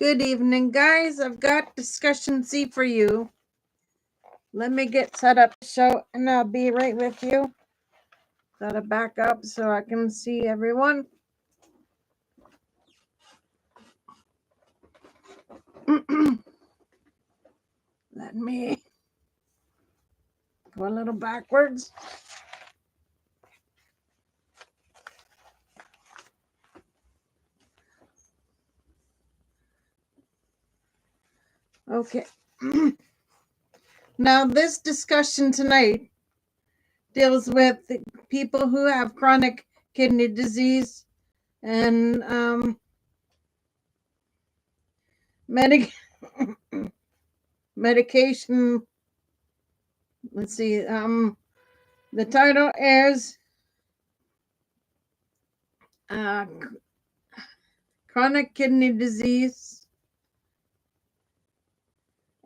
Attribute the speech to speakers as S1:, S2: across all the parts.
S1: Good evening, guys. I've got discussion C for you. Let me get set up to show and I'll be right with you. Gotta back up so I can see everyone. Let me go a little backwards. Okay. Now, this discussion tonight deals with people who have chronic kidney disease and medication. Let's see. The title is chronic kidney disease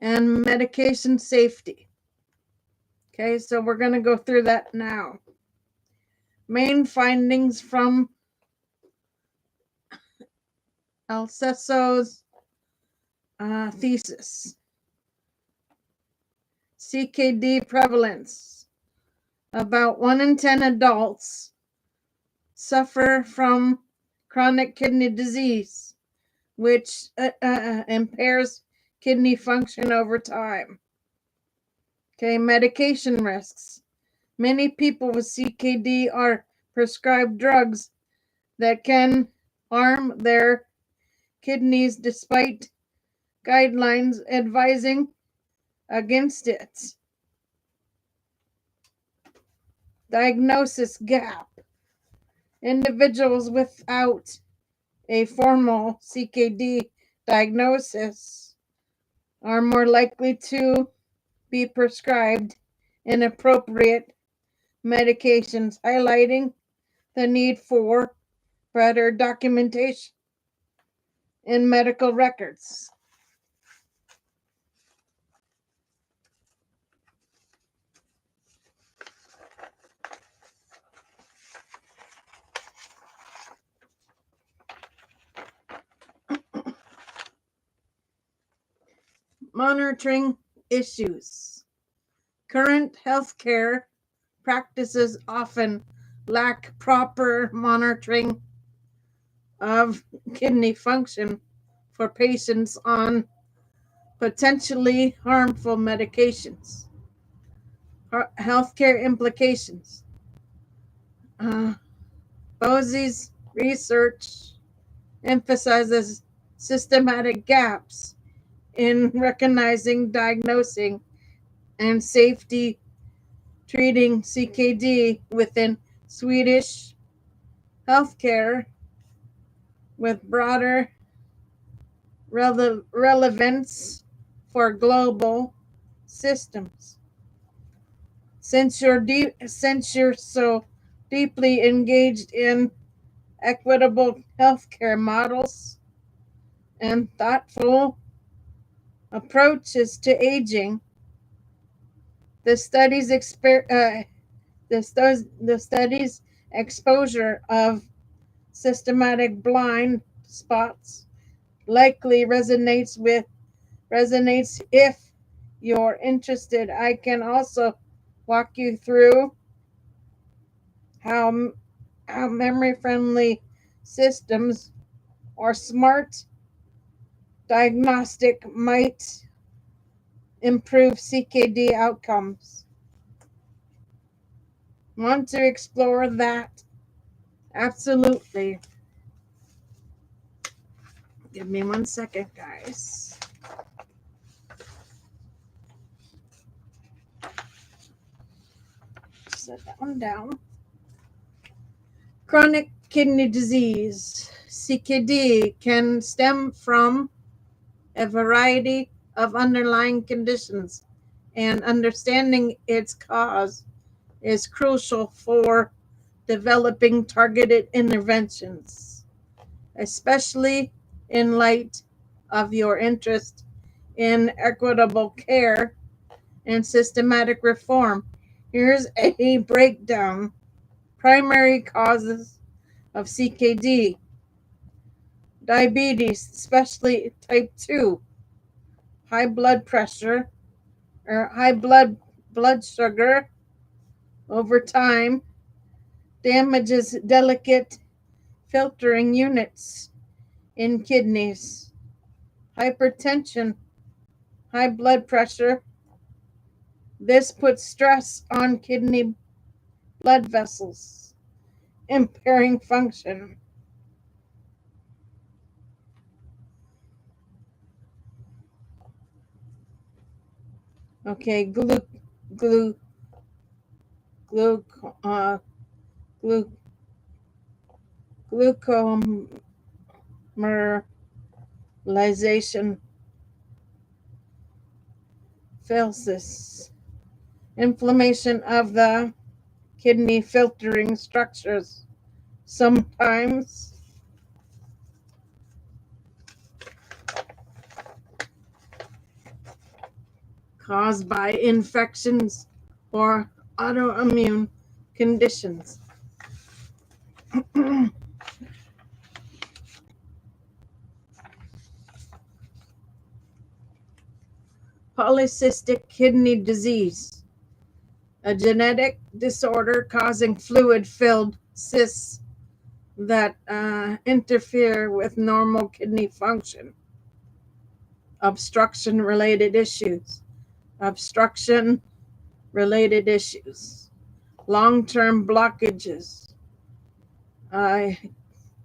S1: and medication safety. Okay, so we're going to go through that now. Main findings from Alcesso's thesis. CKD prevalence. About 1 in 10 adults suffer from chronic kidney disease, which impairs kidney function over time. Okay, medication risks. Many people with CKD are prescribed drugs that can harm their kidneys despite guidelines advising against it. Diagnosis gap. Individuals without a formal CKD diagnosis are more likely to be prescribed inappropriate medications, highlighting the need for better documentation in medical records. Monitoring issues. Current healthcare practices often lack proper monitoring of kidney function for patients on potentially harmful medications. Healthcare implications. Bosey's research emphasizes systematic gaps in recognizing, diagnosing, and safety treating CKD within Swedish healthcare with broader relevance for global systems. Since you're so deeply engaged in equitable healthcare models and thoughtful approaches to aging, the study's exposure of systematic blind spots likely resonates if you're interested. I can also walk you through how memory-friendly systems or smart diagnostic might improve CKD outcomes. Want to explore that? Absolutely. Give me 1 second, guys. Set that one down. Chronic kidney disease, CKD, can stem from a variety of underlying conditions, and understanding its cause is crucial for developing targeted interventions, especially in light of your interest in equitable care and systematic reform. Here's a breakdown. Primary causes of CKD. diabetes, especially type 2, high blood pressure or high blood sugar over time damages delicate filtering units in kidneys. Hypertension, high blood pressure. This puts stress on kidney blood vessels, impairing function. Okay, glu, glu, uh, glu, glucomerization fails. Inflammation of the kidney filtering structures, sometimes caused by infections or autoimmune conditions. Polycystic kidney disease, a genetic disorder causing fluid-filled cysts that interfere with normal kidney function. Obstruction-related issues. Long-term blockages,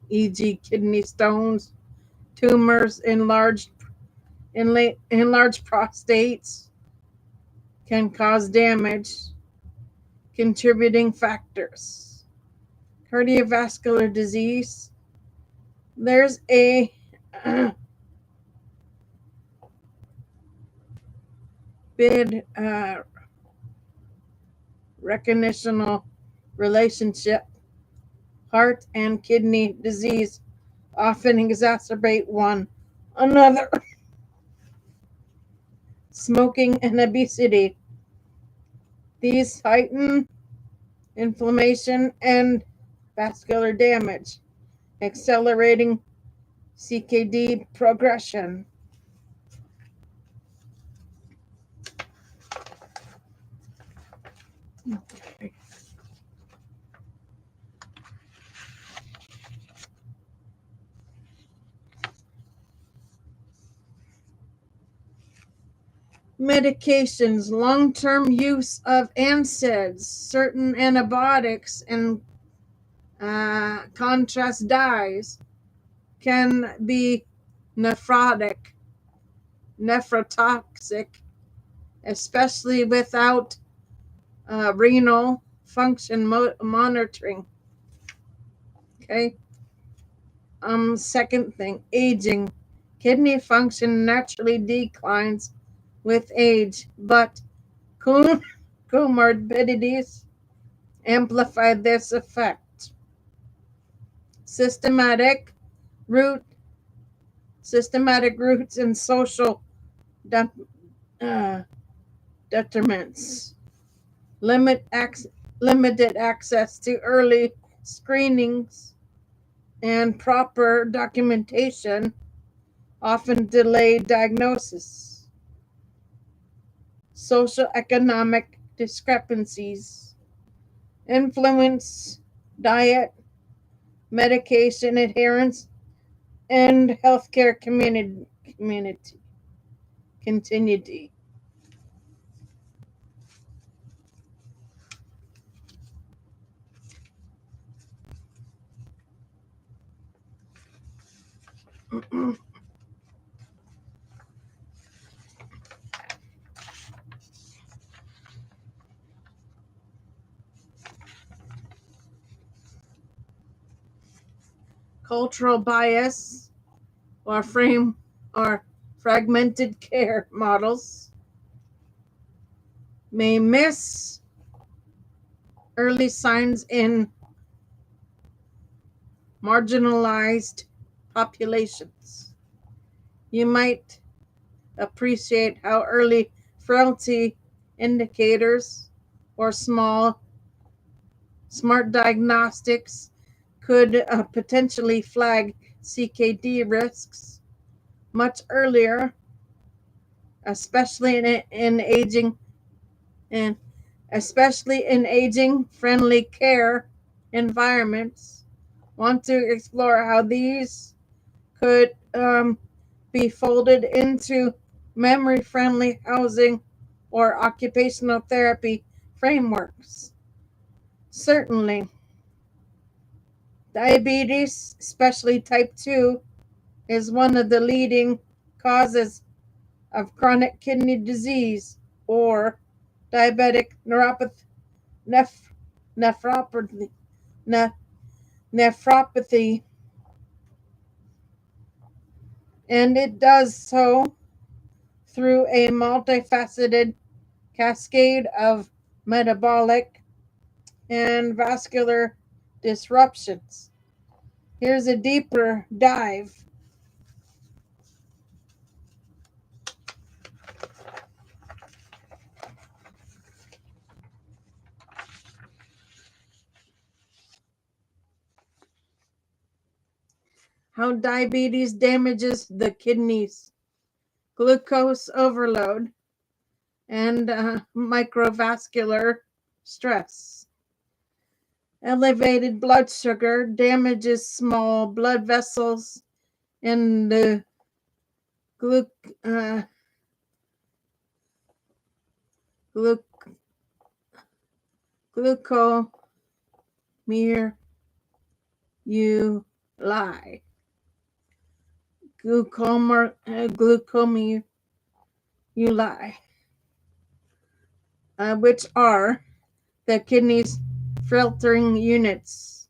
S1: e.g., kidney stones, tumors, enlarged prostates can cause damage. Contributing factors. Cardiovascular disease. There's a big recognitional relationship. Heart and kidney disease often exacerbate one another. Smoking and obesity. These heighten inflammation and vascular damage, accelerating CKD progression. Okay. Medications, long-term use of NSAIDs, certain antibiotics, and contrast dyes can be nephrotoxic, especially without renal function monitoring. Okay. Second thing, aging. Kidney function naturally declines with age, but comorbidities amplify this effect. Systematic roots and social detriments. Limited access to early screenings and proper documentation often delay diagnosis. Socioeconomic discrepancies influence diet, medication adherence, and healthcare continuity. Cultural bias or fragmented care models may miss early signs in marginalized populations. You might appreciate how early frailty indicators or smart diagnostics could potentially flag CKD risks much earlier, especially in aging and especially in aging friendly care environments. Want to explore how these could be folded into memory friendly housing or occupational therapy frameworks? Certainly. Diabetes, especially type 2, is one of the leading causes of chronic kidney disease or diabetic neuropathy, nephropathy, nephropathy, and it does so through a multifaceted cascade of metabolic and vascular disruptions. Here's a deeper dive. How diabetes damages the kidneys, glucose overload, and microvascular stress. Elevated blood sugar damages small blood vessels in the uh, gluc- glucomeruliculi. Glucomeruliculi, which are the kidney's filtering units.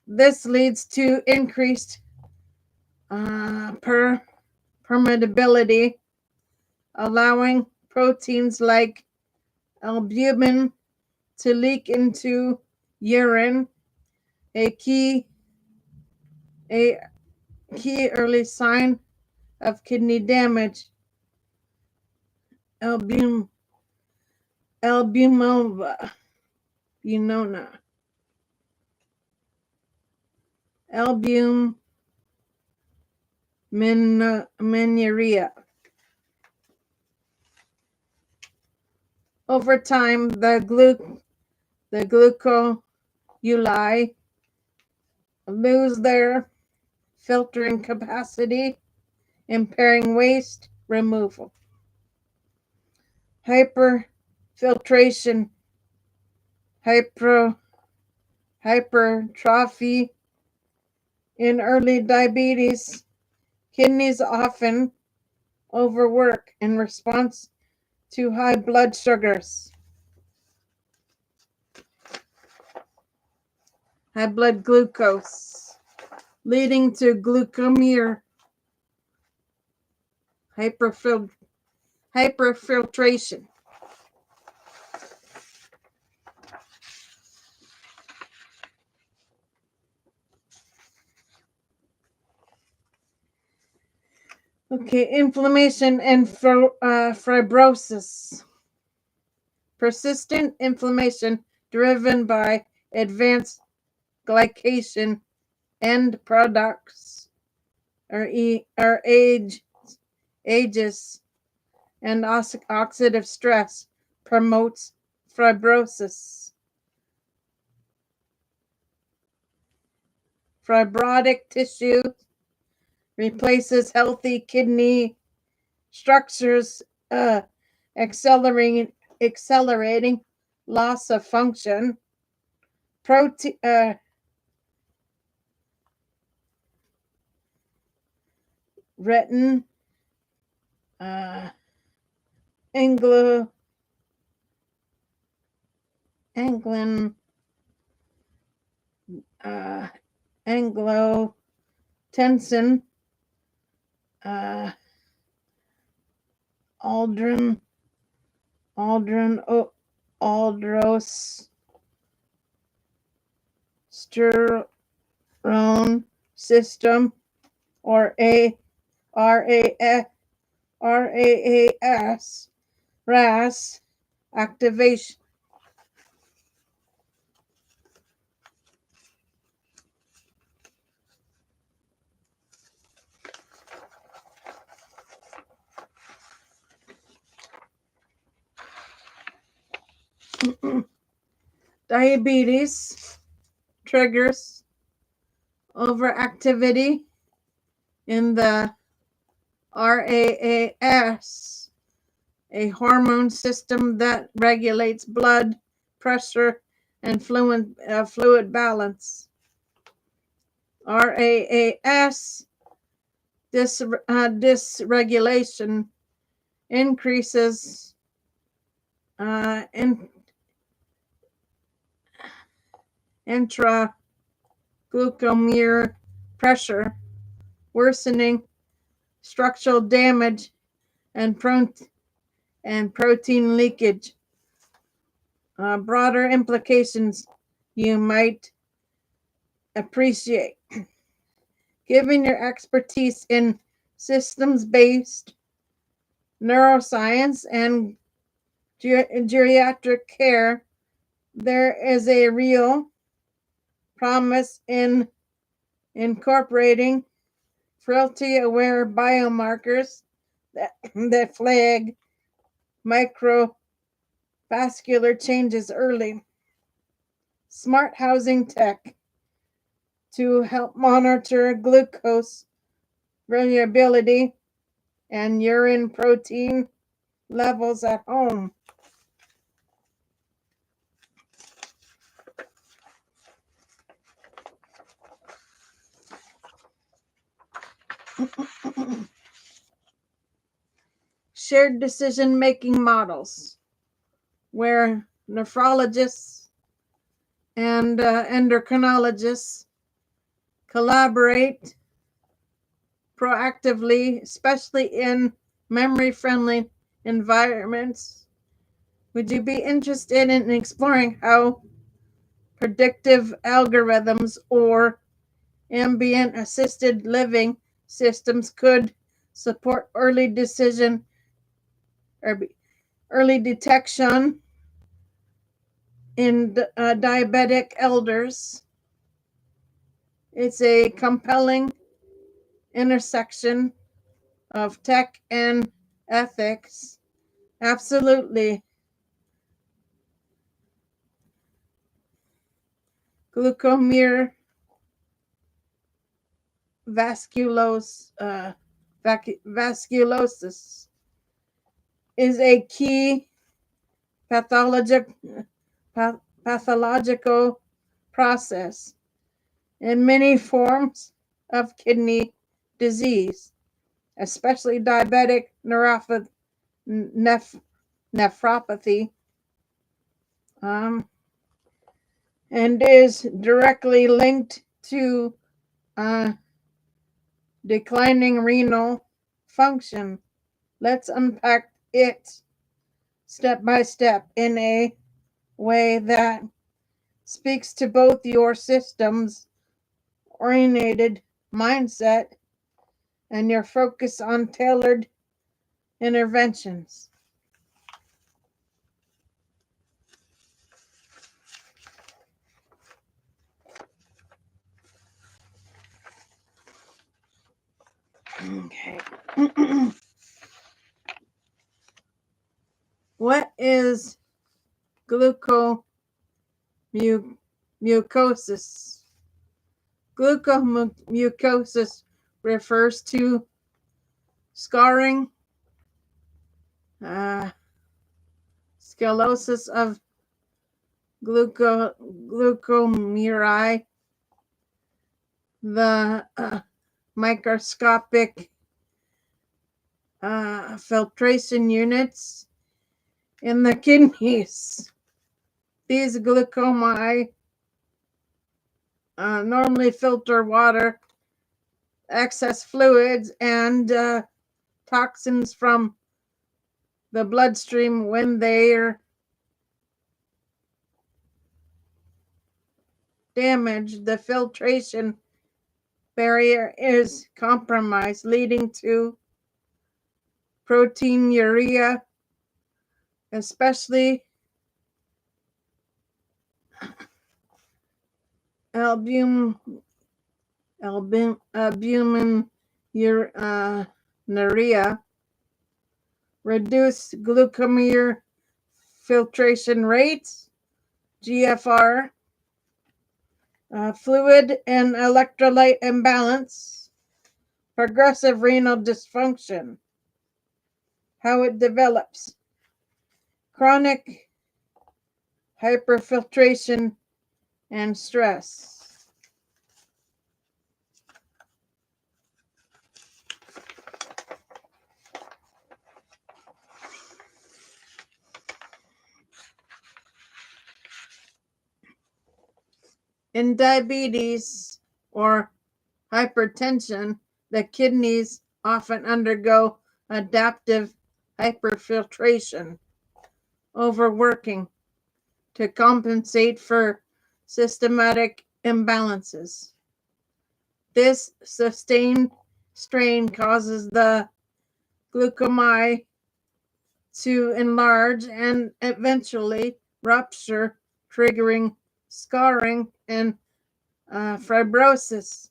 S1: This leads to increased permeability, allowing proteins like albumin to leak into urine, a key a key early sign of kidney damage. Album Albumova Bunona. Albuminuria. Over time, the glucoli lose their filtering capacity, impairing waste removal. Hyperfiltration, hypertrophy. In early diabetes, kidneys often overwork in response to high blood sugars, high blood glucose, leading to glucomeruliculi, hyperfiltration. Okay, inflammation and fibrosis. Persistent inflammation driven by advanced glycation end products or ages and oxidative stress promotes fibrosis. Fibrotic tissue replaces healthy kidney structures, accelerating loss of function. Protein, retin, anglo, anglin, anglotensin, aldrin, aldrosterone system, or RAS activation. Diabetes triggers overactivity in the RAAS, a hormone system that regulates blood pressure and fluid balance. RAAS dysregulation increases in intraglucometer pressure, worsening structural damage and protein leakage. Broader implications you might appreciate. Given your expertise in systems-based neuroscience and geriatric care, there is a real promise in incorporating frailty-aware biomarkers that flag microvascular changes early. Smart housing tech to help monitor glucose variability and urine protein levels at home. Shared decision-making models where nephrologists and endocrinologists collaborate proactively, especially in memory-friendly environments. Would you be interested in exploring how predictive algorithms or ambient assisted living systems could support early decision or early detection in diabetic elders? It's a compelling intersection of tech and ethics. Absolutely. Glucometer vasculosis is a key pathological process in many forms of kidney disease, especially diabetic nephropathy, and is directly linked to uh, declining renal function. Let's unpack it step by step in a way that speaks to both your systems oriented mindset and your focus on tailored interventions. Okay. What is glucomucosis? Glucomucosis refers to scarring, sclerosis of glucomerular, the microscopic filtration units in the kidneys. These glucomai normally filter water, excess fluids, and toxins from the bloodstream. When they're damaged, the filtration barrier is compromised, leading to proteinuria, especially albuminuria, reduced glucometer filtration rates, GFR, fluid and electrolyte imbalance, progressive renal dysfunction, how it develops, chronic hyperfiltration, and stress. In diabetes or hypertension, the kidneys often undergo adaptive hyperfiltration, overworking to compensate for systematic imbalances. This sustained strain causes the glucomai to enlarge and eventually rupture, triggering scarring and fibrosis.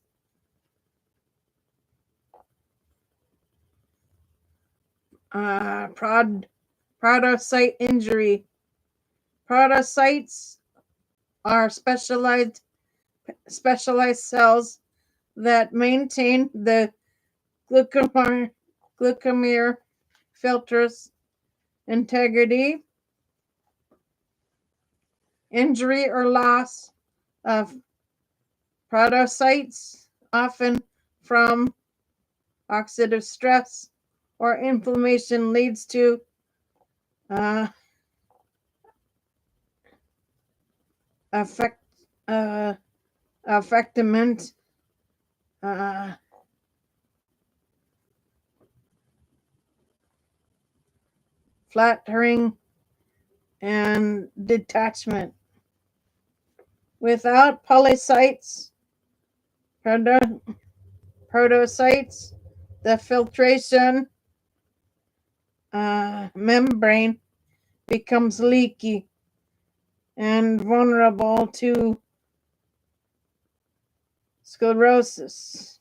S1: Podocyte injury. Podocytes are specialized cells that maintain the glucomer filter's integrity. Injury or loss of podocytes, often from oxidative stress or inflammation, leads to affectment, flattering, and detachment. Without podocytes, the filtration membrane becomes leaky and vulnerable to sclerosis.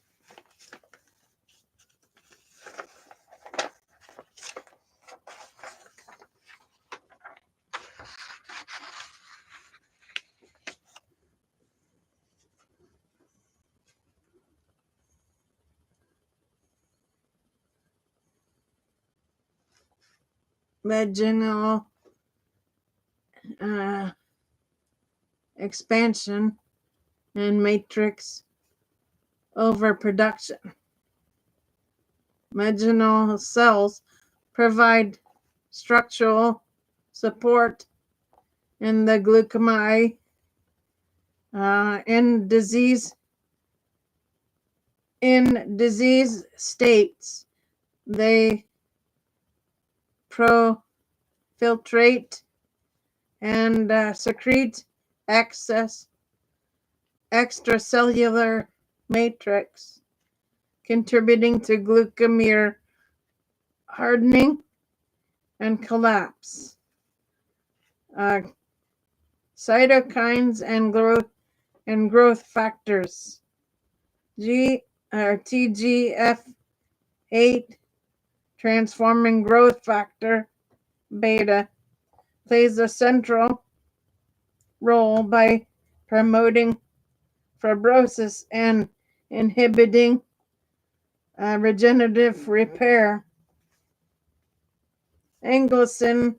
S1: Vaginal expansion and matrix overproduction. Vaginal cells provide structural support in the glucomai in disease states. They profiltrate and secrete excess extracellular matrix, contributing to glucomer hardening and collapse. Cytokines and growth factors. TGF-8, transforming growth factor beta, plays a central role by promoting fibrosis and inhibiting regenerative repair. Anglicin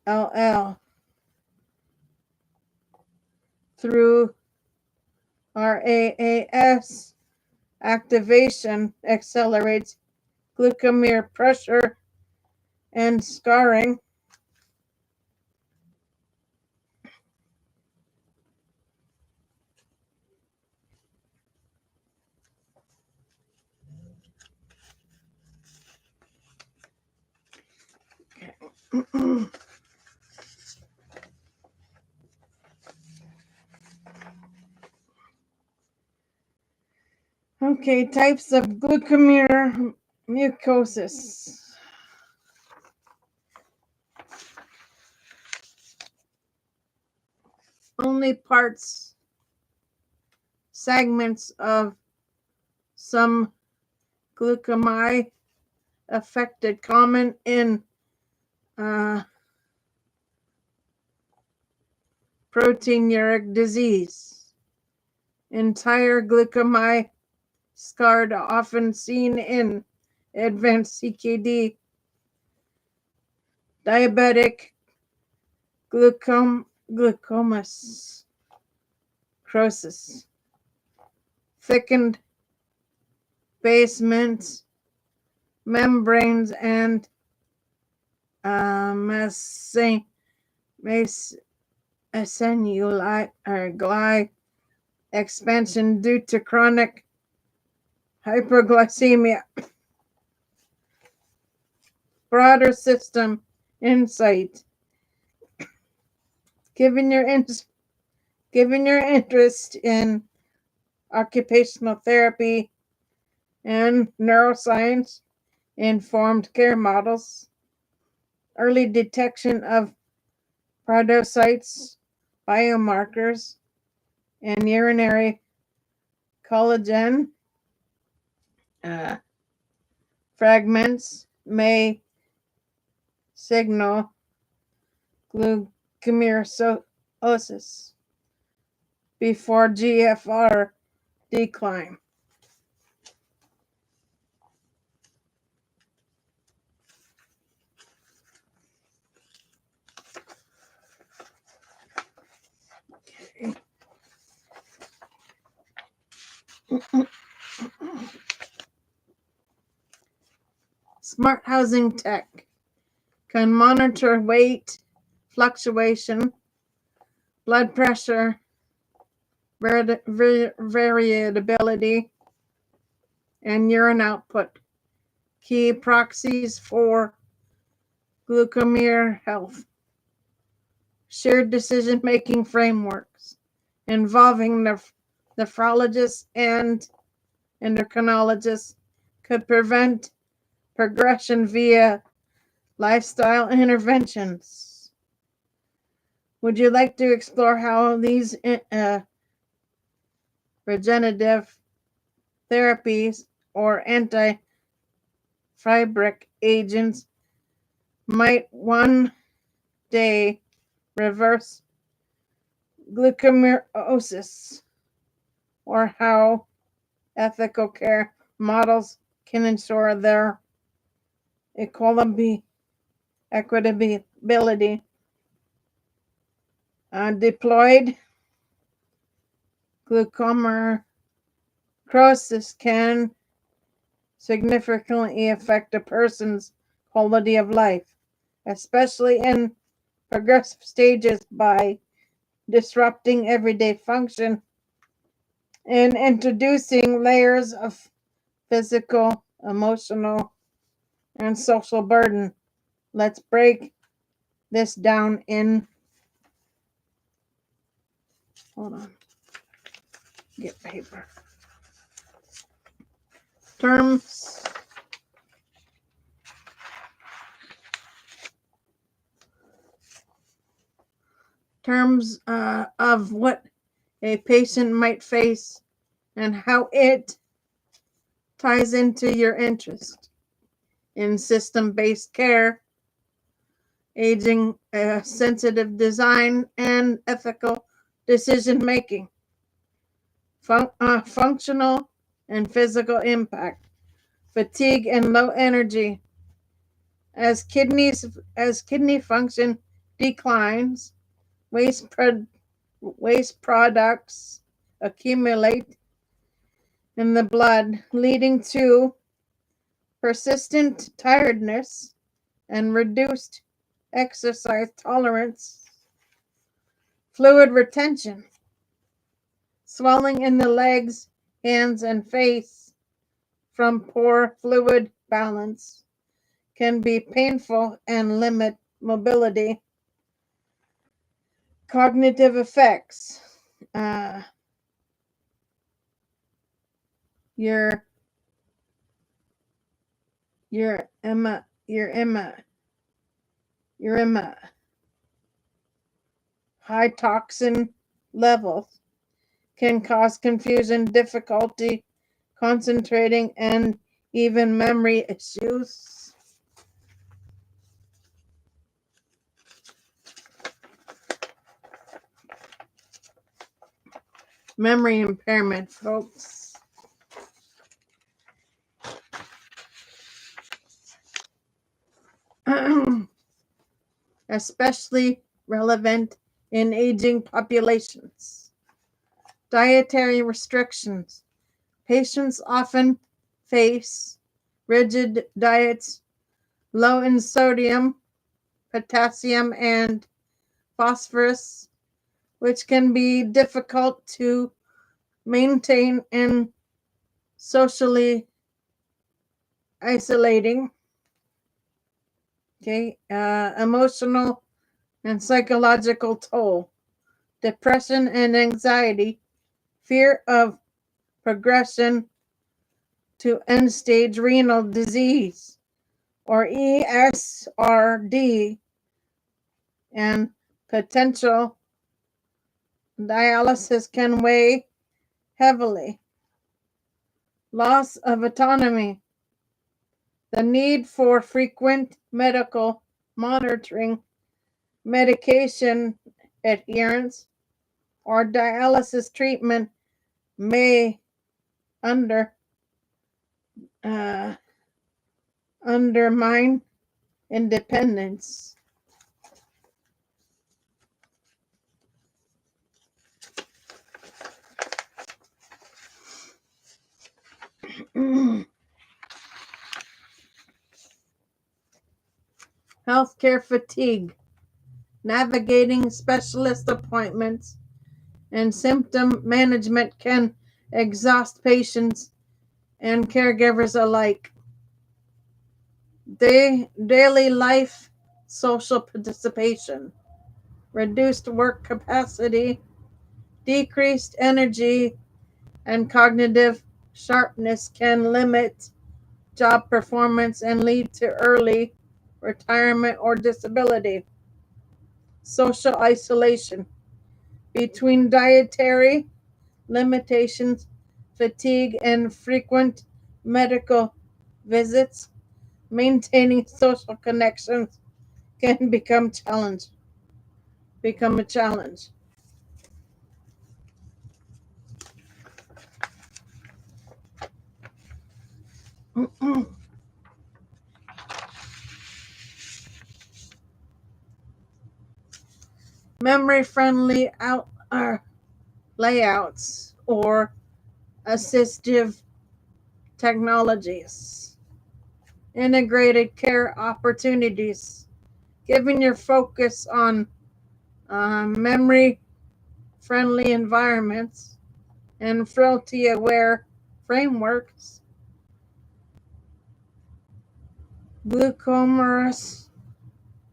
S1: LL through RAAS activation accelerates glucomer pressure and scarring. Okay, types of glucomer mucosis. Only segments of some glucomai affected, common in proteinuric disease. Entire glucomai scarred, often seen in advanced CKD, diabetic glucomous necrosis, thickened basements, membranes, and mesenuli or gly expansion due to chronic hyperglycemia. Broader system insight. Given your interest in occupational therapy and neuroscience, informed care models, early detection of podocytes, biomarkers, and urinary collagen fragments may signal gluconeogenesis before GFR decline. Smart housing tech can monitor weight fluctuation, blood pressure variability, and urine output, key proxies for glucomere health. Shared decision-making frameworks involving nephrologists and endocrinologists could prevent progression via lifestyle interventions. Would you like to explore how these regenerative therapies or anti-fibrotic agents might one day reverse gluconeogenesis, or how ethical care models can ensure their equitability? Deployed gluconeogenesis can significantly affect a person's quality of life, especially in progressive stages, by disrupting everyday function and introducing layers of physical, emotional, and social burden. Let's break this down in, hold on, get paper. Terms of what a patient might face and how it ties into your interest in system-based care, aging, sensitive design, and ethical decision making. Functional and physical impact, fatigue and low energy. As kidney function declines, waste products accumulate in the blood, leading to persistent tiredness and reduced exercise tolerance. Fluid retention, swelling in the legs, hands, and face from poor fluid balance can be painful and limit mobility. Cognitive effects, your high toxin levels can cause confusion, difficulty concentrating, and even memory issues. memory impairment, folks. Especially relevant in aging populations. Dietary restrictions. Patients often face rigid diets, low in sodium, potassium, and phosphorus, which can be difficult to maintain and socially isolating. Okay, emotional and psychological toll, depression and anxiety, fear of progression to end stage renal disease or ESRD, and potential dialysis can weigh heavily. Loss of autonomy, the need for frequent medical monitoring, medication adherence, or dialysis treatment may undermine independence. Healthcare fatigue, navigating specialist appointments and symptom management can exhaust patients and caregivers alike. Daily life social participation, reduced work capacity, decreased energy, and cognitive sharpness can limit job performance and lead to early retirement or disability. Social isolation, between dietary limitations, fatigue, and frequent medical visits, maintaining social connections can become a challenge. Memory friendly layouts or assistive technologies, integrated care opportunities, giving your focus on memory friendly environments and frailty aware frameworks. Glucomerus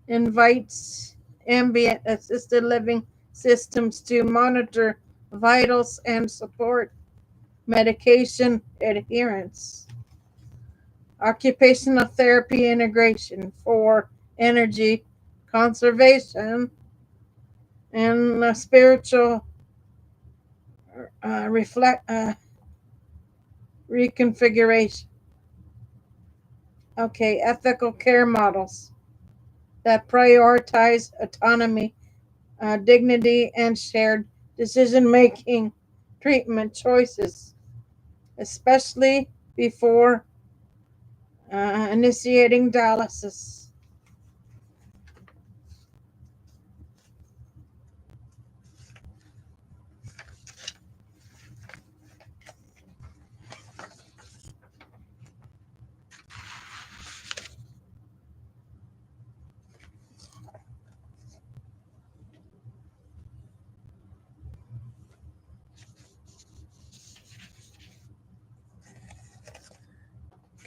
S1: invites ambient assisted living systems to monitor vitals and support medication adherence. Occupational therapy integration for energy conservation and spiritual reconfiguration. Okay, ethical care models that prioritize autonomy, dignity, and shared decision making treatment choices, especially before initiating dialysis.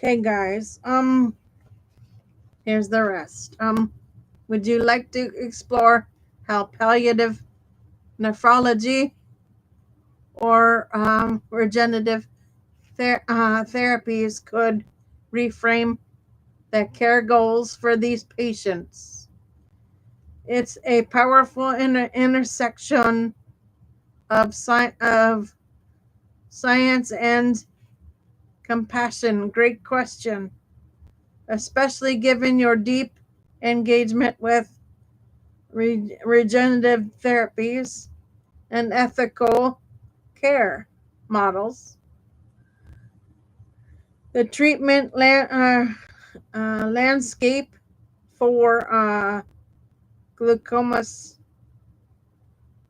S1: Okay, guys. Here's the rest. Would you like to explore how palliative nephrology or regenerative therapies could reframe the care goals for these patients? It's a powerful intersection of science and compassion. Great question, especially given your deep engagement with regenerative therapies and ethical care models. The treatment landscape for glaucomas,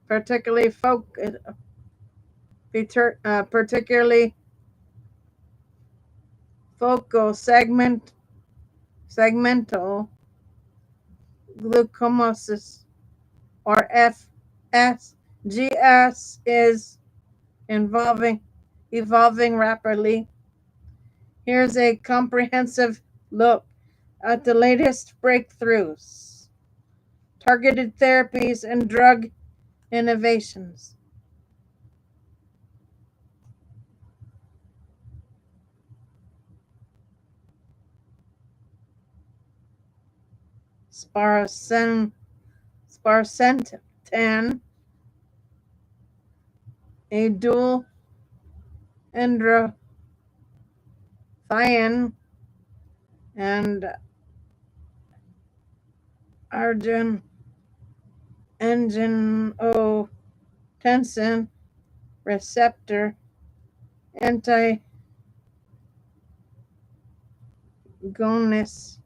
S1: particularly focal segmental glaucomosis, or FSGS, is evolving rapidly. Here's a comprehensive look at the latest breakthroughs, targeted therapies, and drug innovations. Sparsentan, a dual endothiane and angiotensin receptor antagonists,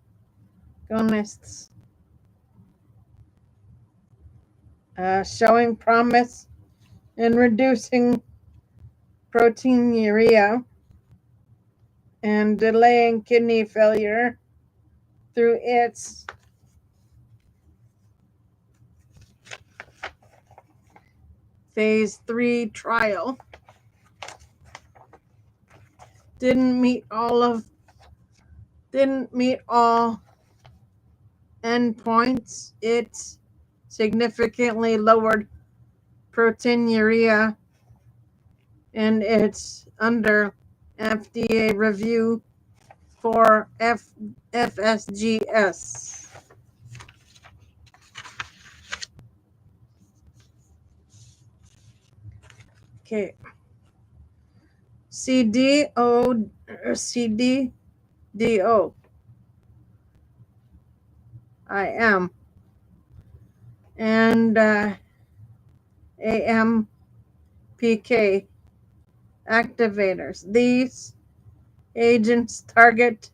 S1: showing promise in reducing proteinuria and delaying kidney failure through its phase 3 trial. Didn't meet all endpoints. It significantly lowered proteinuria, and it's under FDA review for FSGS. Okay. CDO IM and AMPK activators. These agents target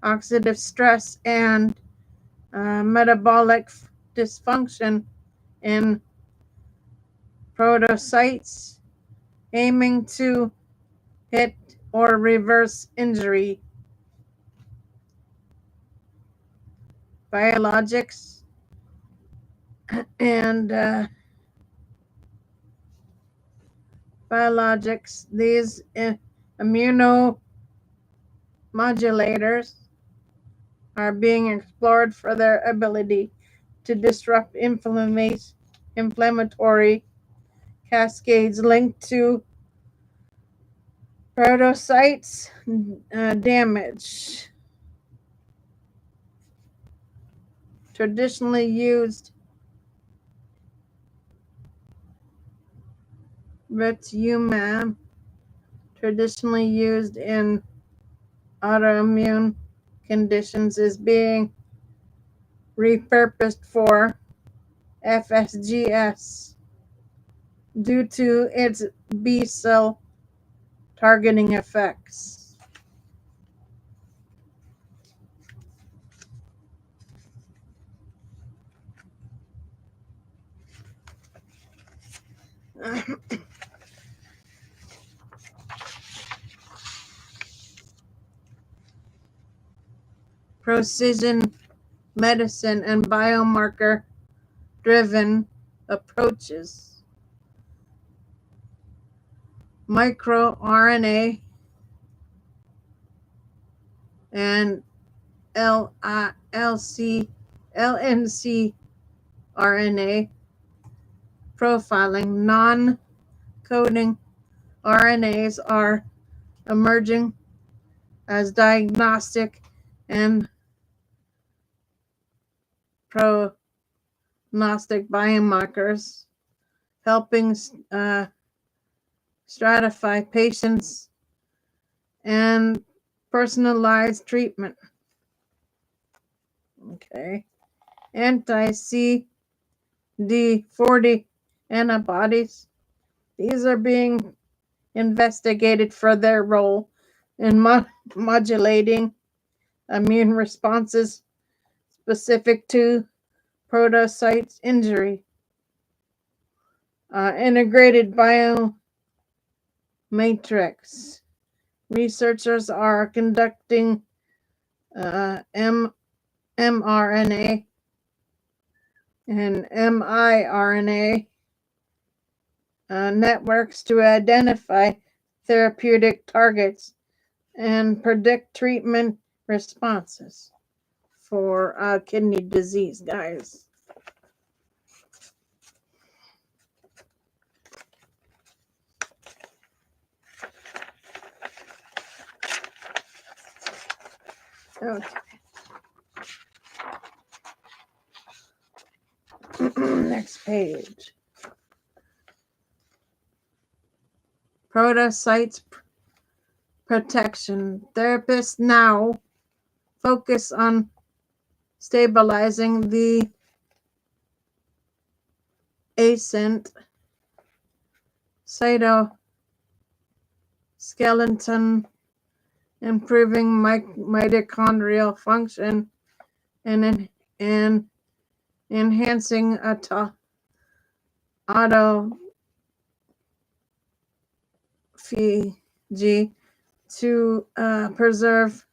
S1: oxidative stress and metabolic dysfunction in podocytes, aiming to hit or reverse injury. Biologics and these immunomodulators are being explored for their ability to disrupt inflammatory cascades linked to podocytes damage. Traditionally used rituximab, in autoimmune conditions, is being repurposed for FSGS due to its B cell targeting effects. Precision medicine and biomarker driven approaches. MicroRNA and LNC RNA profiling, non-coding RNAs are emerging as diagnostic and prognostic biomarkers, helping stratify patients and personalized treatment. Okay. Anti-CD40 antibodies These are being investigated for their role in modulating immune responses specific to podocyte injury. Integrated biomatrix. Researchers are conducting mRNA and miRNA networks to identify therapeutic targets and predict treatment responses for kidney disease, guys. Okay. Next page. Podocytes protection. Therapists now focus on stabilizing the ascent cytoskeleton, improving mitochondrial function, and enhancing autophagy to preserve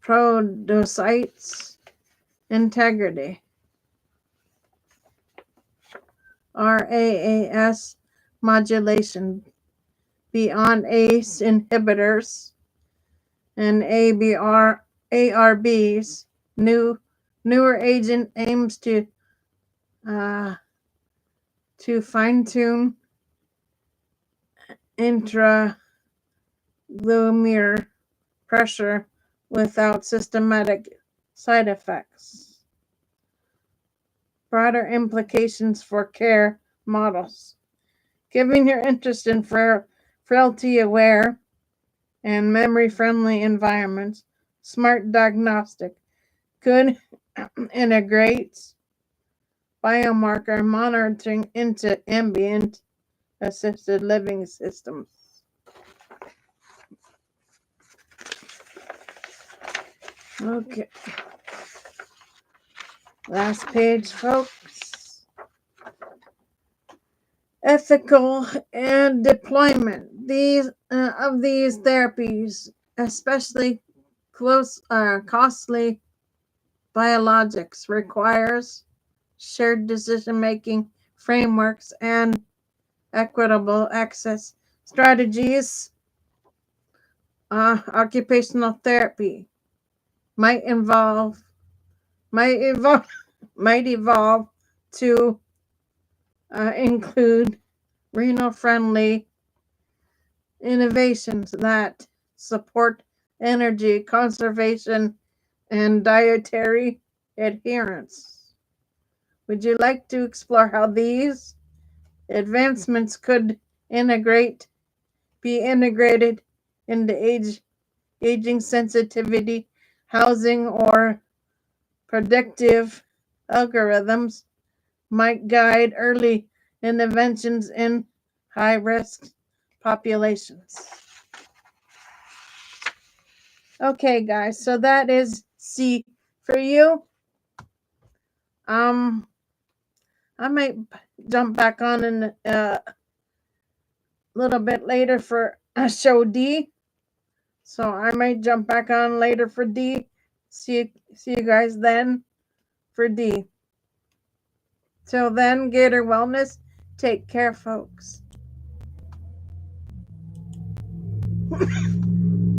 S1: podocytes integrity. RAAS modulation beyond ACE inhibitors and ARBs. Newer agent aims to fine-tune intraglomerular pressure without systematic side effects. Broader implications for care models. Given your interest in frailty-aware and memory-friendly environments, smart diagnostic could integrate biomarker monitoring into ambient assisted living systems. Okay. Last page, folks. Ethical and deployment of these therapies, especially costly biologics, requires shared decision-making frameworks and equitable access strategies. Occupational therapy might evolve to include renal-friendly innovations that support energy conservation and dietary adherence. Would you like to explore how these advancements could be integrated into aging sensitivity, housing, or predictive algorithms might guide early interventions in high-risk populations? Okay, guys, so that is C for you. I might jump back on in a little bit later for show D. So I might jump back on later for D. See you guys then for D. Till then, Gator Wellness, take care, folks.